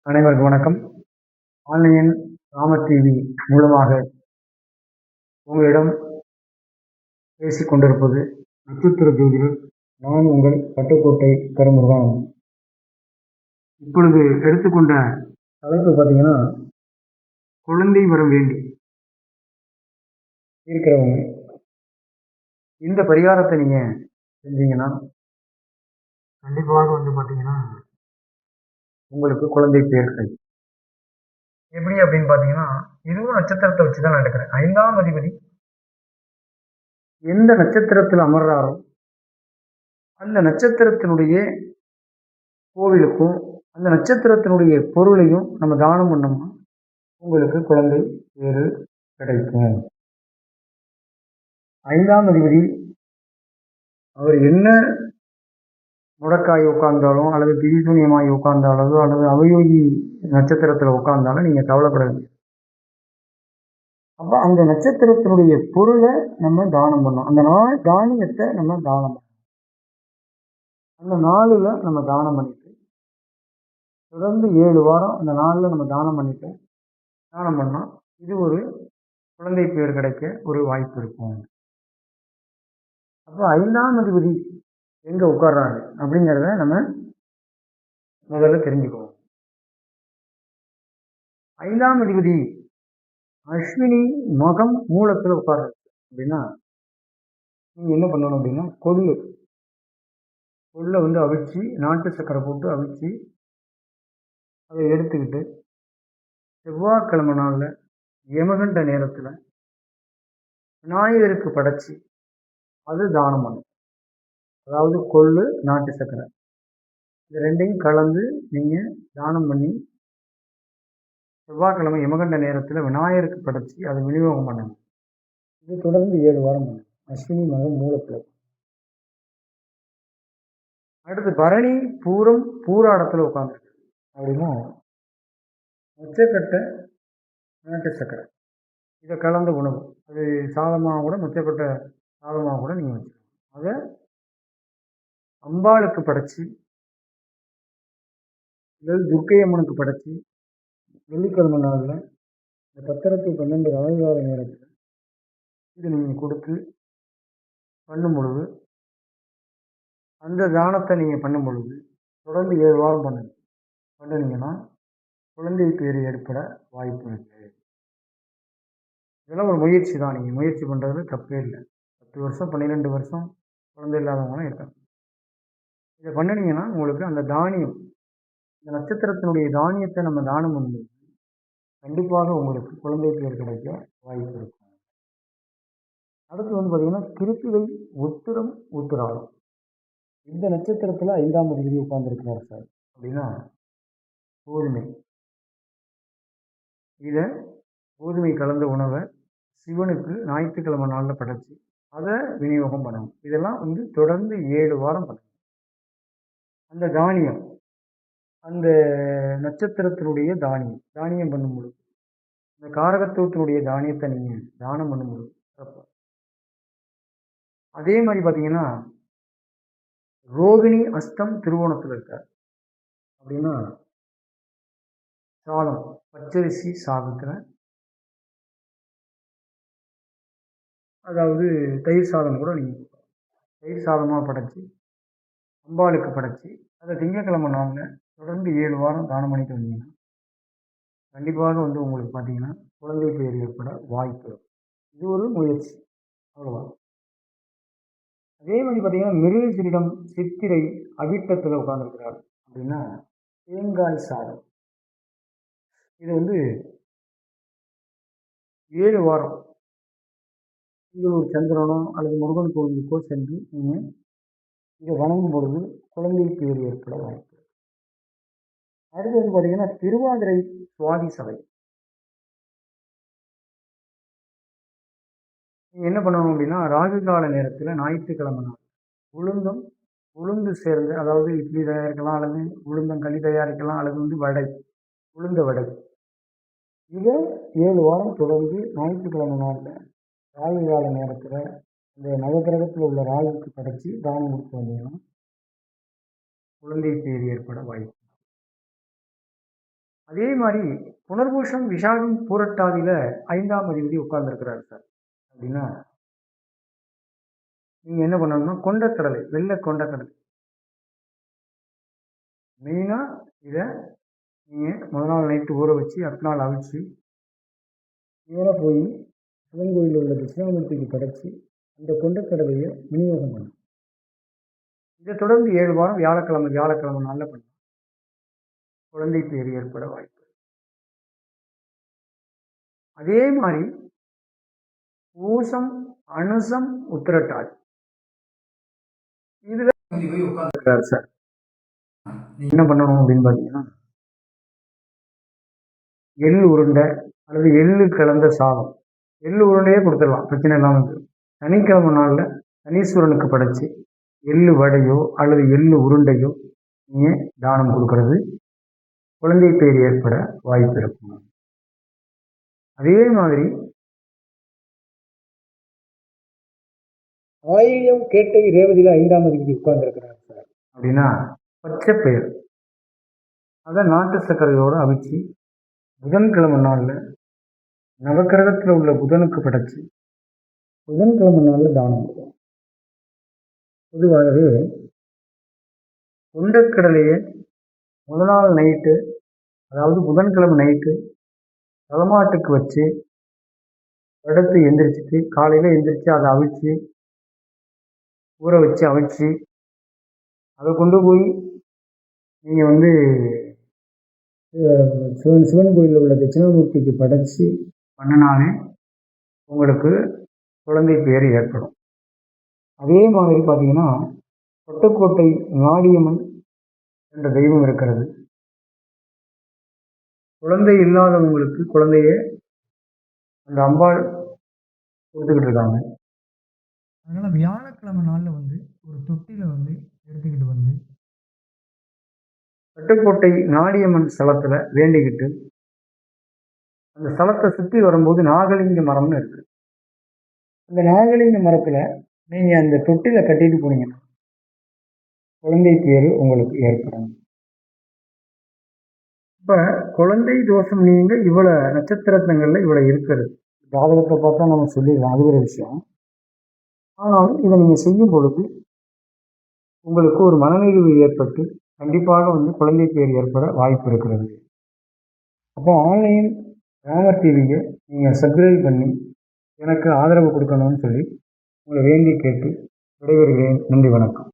அனைவருக்கும் வணக்கம். Online Ramar TV மூலமாக உங்களிடம் பேசிக் கொண்டிருப்பது நட்சத்திர ஜோதிடர். நான் உங்கள் பட்டுக்கோட்டை கருமுருகன். இப்பொழுது எடுத்துக்கொண்ட தலைப்பு பார்த்தீங்கன்னா, குழந்தை வரம் வேண்டி இருக்கிறவங்க இந்த பரிகாரத்தை நீங்க செஞ்சீங்கன்னா கண்டிப்பாக பார்த்தீங்கன்னா உங்களுக்கு குழந்தை பேர் கிடைக்கும். எப்படி அப்படின்னு பார்த்தீங்கன்னா, இதுவும் நட்சத்திரத்தை வச்சு தான் நடக்கிறேன். 5ஆம் அதிபதி எந்த நட்சத்திரத்தில் அமர்றாரோ அந்த நட்சத்திரத்தினுடைய கோவிலுக்கும் அந்த நட்சத்திரத்தினுடைய பொருளையும் நம்ம தானம் பண்ணோம்னா உங்களுக்கு குழந்தை பேரு கிடைக்கும். 5ஆம் அதிபதி அவர் என்ன முடக்காய் உட்கார்ந்தாலும் அல்லது திரிசூனியமாய் உட்கார்ந்தாலும் அல்லது அவயோகி நட்சத்திரத்தில் உட்கார்ந்தாலும் நீங்க கவலைப்பட வேண்டியது. அப்ப அந்த நட்சத்திரத்தினுடைய பொருளை நம்ம தானம் பண்ணோம். அந்த தானியத்தை நம்ம தானம் பண்ணோம். அந்த நாளில் நம்ம தானம் பண்ணிட்டு தொடர்ந்து 7 வாரம் அந்த நாளில் நம்ம தானம் பண்ணிட்டு தானம் பண்ணோம். இது ஒரு குழந்தை பேர் கிடைக்க ஒரு வாய்ப்பு இருக்கும். அப்போ 5ஆம் அதிபதி எங்க உட்கார்றாரு அப்படிங்கிறத நம்ம முதல்ல தெரிஞ்சுக்குவோம். 5ஆம் அதிபதி அஸ்வினி மகம் மூலத்தில் உட்கார்றாரு அப்படின்னா நீங்க என்ன பண்ணணும் அப்படின்னா கொள்ளை அவிச்சு நாட்டு சக்கரை போட்டு அவிச்சு அதை எடுத்துக்கிட்டு செவ்வாய்க்கிழமை நாளில் யமகண்ட நேரத்தில் விநாயகருக்கு படைச்சி அது தானம் பண்ணும். அதாவது கொள்ளு நாட்டு சக்கரை இது ரெண்டையும் கலந்து நீங்கள் தானம் பண்ணி செவ்வாய்க்கிழமை யமகண்ட நேரத்தில் விநாயகருக்கு படைச்சி அதை விநியோகம் பண்ணணும். இது தொடர்ந்து 7 வாரம் பண்ணணும். அஸ்வினி மகம் மூலத்தில். அடுத்து பரணி பூரம் பூராடத்தில் உட்காந்துருக்கு அப்படின்னா மொச்சக்கட்டை நாட்டு சக்கரை இதை கலந்த உணவு அது சாதமாக கூட மொச்சக்கட்டை சாதமாக கூட நீங்கள் வச்சுக்கணும். அதை அம்பாளுக்கு படைச்சி அல்லது துர்க்கை அம்மனுக்கு படைச்சி வெள்ளிக்கிழமை நாளில் இந்த 10:12 ராகுகால நேரத்தில் இது நீங்கள் கொடுத்து பண்ணும் பொழுது அந்த தானத்தை நீங்கள் பண்ணும் பொழுது தொடர்ந்து 7 வாரம் பண்ணினீங்கன்னா குழந்தை பேர் ஏற்பட வாய்ப்பு இருக்குது. இதெல்லாம் ஒரு முயற்சி தான். நீங்கள் முயற்சி பண்ணுறது தப்பே இல்லை. 10 வருஷம் 12 வருஷம் குழந்தை இல்லாதவங்களாம் இருக்காங்க. இதை பண்ணினீங்கன்னா உங்களுக்கு அந்த தானியம் இந்த நட்சத்திரத்தினுடைய தானியத்தை நம்ம தானம் பண்ணும்போது கண்டிப்பாக உங்களுக்கு குழந்தை பேர் கிடைக்க வாய்ப்பு இருக்கும். அடுத்து பார்த்தீங்கன்னா திருப்பிவை உத்திரம் உத்திராடம் இந்த நட்சத்திரத்தில் 5ஆம் அதிபதி உட்கார்ந்துருக்கிறார் சார் அப்படின்னா கோதுமை கலந்த உணவை சிவனுக்கு ஞாயிற்றுக்கிழமை நாளில் படைச்சி அதை விநியோகம் பண்ணணும். இதெல்லாம் தொடர்ந்து 7 வாரம் பண்ணணும். அந்த தானியம் அந்த நட்சத்திரத்தினுடைய தானியம் பண்ணும்பொழுது இந்த காரகத்துவத்தினுடைய தானியத்தை நீங்கள் தானம் பண்ணும்பொழுது சிறப்பு. அதே மாதிரி பார்த்தீங்கன்னா ரோகிணி அஸ்தம் திருவோணத்தில் இருக்கார் அப்படின்னா சாதம் பச்சரிசி சாதத்தில் அதாவது தயிர் சாதம் கூட நீங்கள் தயிர் சாதமாக படைச்சி அம்பாளுக்கு படைச்சி அதை திங்கக்கிழமை நாளில் தொடர்ந்து 7 வாரம் தானம் பண்ணிட்டு வந்தீங்கன்னா கண்டிப்பாக உங்களுக்கு பார்த்தீங்கன்னா குழந்தை பேர் ஏற்பட வாய்ப்பு. இது ஒரு முயற்சி, அவ்வளோதான். அதே மாதிரி பார்த்தீங்கன்னா மிருகசீரிடம் சித்திரை அவிட்டத்தில் உட்கார்ந்துருக்கிறார் அப்படின்னா தேங்காய் சாதம் இது 7 வாரம் ஒரு சந்திரனோ அல்லது முருகன் கோவிலுக்கோ சென்று நீங்கள் இதை வணங்கும் பொழுது குழந்தை பேர் ஏற்பட வாய்ப்பு. அடுத்து பார்த்தீங்கன்னா திருவாதிரை சுவாதி சபை நீங்கள் என்ன பண்ணணும் அப்படின்னா ராகு கால நேரத்தில் ஞாயிற்றுக்கிழமை நாள் உளுந்து சேர்ந்து அதாவது இட்லி தயாரிக்கலாம் அல்லது உளுந்தங்களி தயாரிக்கலாம் அல்லது உளுந்த வடை இதை 7 வாரம் தொடர்ந்து ஞாயிற்றுக்கிழமை நாளில் ராகு கால நேரத்தில் இந்த நவகிரகத்தில் உள்ள ராகுக்கு படைச்சி தானம் கொடுத்து வந்தீங்கன்னா குழந்தை பேர் ஏற்பட வாய்ப்பு. அதே மாதிரி புனர்பூசம் விஷாகம் பூரட்டாதியில் 5ஆம் அதிபதி உட்கார்ந்துருக்கிறாரு சார். அப்படின்னா நீங்கள் என்ன பண்ணணும்னா கொண்டக்கடலை, வெள்ளை கொண்டக்கடலை மெயினாக இதை நீங்கள் முதல் நாள் நைட்டு ஊற வச்சு அடுத்த நாள் அவிச்சு நேராக போய் சிவன் கோயிலில் உள்ள தட்சிணாமூர்த்திக்கு படைச்சி அந்த கொண்டக்கடலையை விநியோகம் பண்ணும். இதை தொடர்ந்து 7 வாரம் வியாழக்கிழமை நாளில் பண்ணும். குழந்தை பேர் ஏற்பட வாய்ப்பு. அதே மாதிரி பூசம், அனுசம், உத்திரட்டாதி இதுல போய் உட்கார்ந்துருக்காரு சார். என்ன பண்ணணும் அப்படின்னு பார்த்தீங்கன்னா எள்ளு உருண்டை அல்லது எள்ளு கலந்த சாதம், எள்ளு உருண்டையே கொடுத்துடலாம், பிரச்சனை இல்லாமல். சனிக்கிழமை நாளில் சனீஸ்வரனுக்கு படைச்சு எள்ளு வடையோ அல்லது எள்ளு உருண்டையோ நீங்கள் தானம் கொடுக்கறது குழந்தை பேர் ஏற்பட வாய்ப்பு இருக்கும். அதே மாதிரி ஆயில்யம் கேட்டை ரேவதியில் 5ஆம் அதிபதி உட்கார்ந்துருக்கிறார் சார். அப்படின்னா பச்சை பயிர் அதை நாட்டு சர்க்கரையோடு அவிச்சு புதன்கிழமை நாளில் நவக்கிரகத்தில் உள்ள புதனுக்கு படைச்சு புதன்கிழமை நாளில் தானம் கொடுக்கும். பொதுவாகவே கொண்டக்கடலையை முதல் நாள் நைட்டு, அதாவது புதன்கிழமை நைட்டு தலைமாட்டுக்கு வச்சு படுத்து எந்திரிச்சிட்டு காலையில் எந்திரிச்சு அதை அவிச்சு ஊற வச்சு அவிச்சு அதை கொண்டு போய் நீங்கள் சிவன் கோயிலில் உள்ள தட்சிணாமூர்த்திக்கு படைச்சி பண்ணினாலே உங்களுக்கு குழந்தை பேர் ஏற்படும். அதே மாதிரி பார்த்தீங்கன்னா கொட்டக்கோட்டை நாடியம்மன் என்ற தெய்வம் இருக்கிறது. குழந்தை இல்லாதவங்களுக்கு குழந்தைய அந்த அம்பாள் கொடுத்துக்கிட்டு இருக்காங்க. அதனால் வியாழக்கிழமை நாளில் ஒரு தொட்டியில் எடுத்துக்கிட்டு கொட்டக்கோட்டை நாடியம்மன் ஸ்தலத்தில் வேண்டிக்கிட்டு அந்த ஸ்தலத்தை சுற்றி வரும்போது நாகலிங்க மரம்னு இருக்குது. அந்த நாகலிங்க மரத்தில் நீங்கள் அந்த தொட்டியில் கட்டிட்டு போனீங்கன்னா குழந்தை பேர் உங்களுக்கு ஏற்படும். இப்போ குழந்தை தோஷம் நீங்கள் இவ்வளோ நட்சத்திரத்தங்களில் இவ்வளோ இருக்கிறது. ஜாதகத்தை பார்த்தா நம்ம சொல்லிடலாம், அது ஒரு விஷயம். ஆனால் இதை நீங்கள் செய்யும் பொழுது உங்களுக்கு ஒரு மனநிறைவு ஏற்பட்டு கண்டிப்பாக குழந்தை பேர் ஏற்பட வாய்ப்பு இருக்கிறது. அப்போ ஆன்லைன் ராமர் டிவியை நீங்கள் சப்ஸ்கிரைப் பண்ணி எனக்கு ஆதரவு கொடுக்கணும்னு சொல்லி உங்களை வேண்டி கேட்டு விடைபெறுகிறேன். நன்றி, வணக்கம்.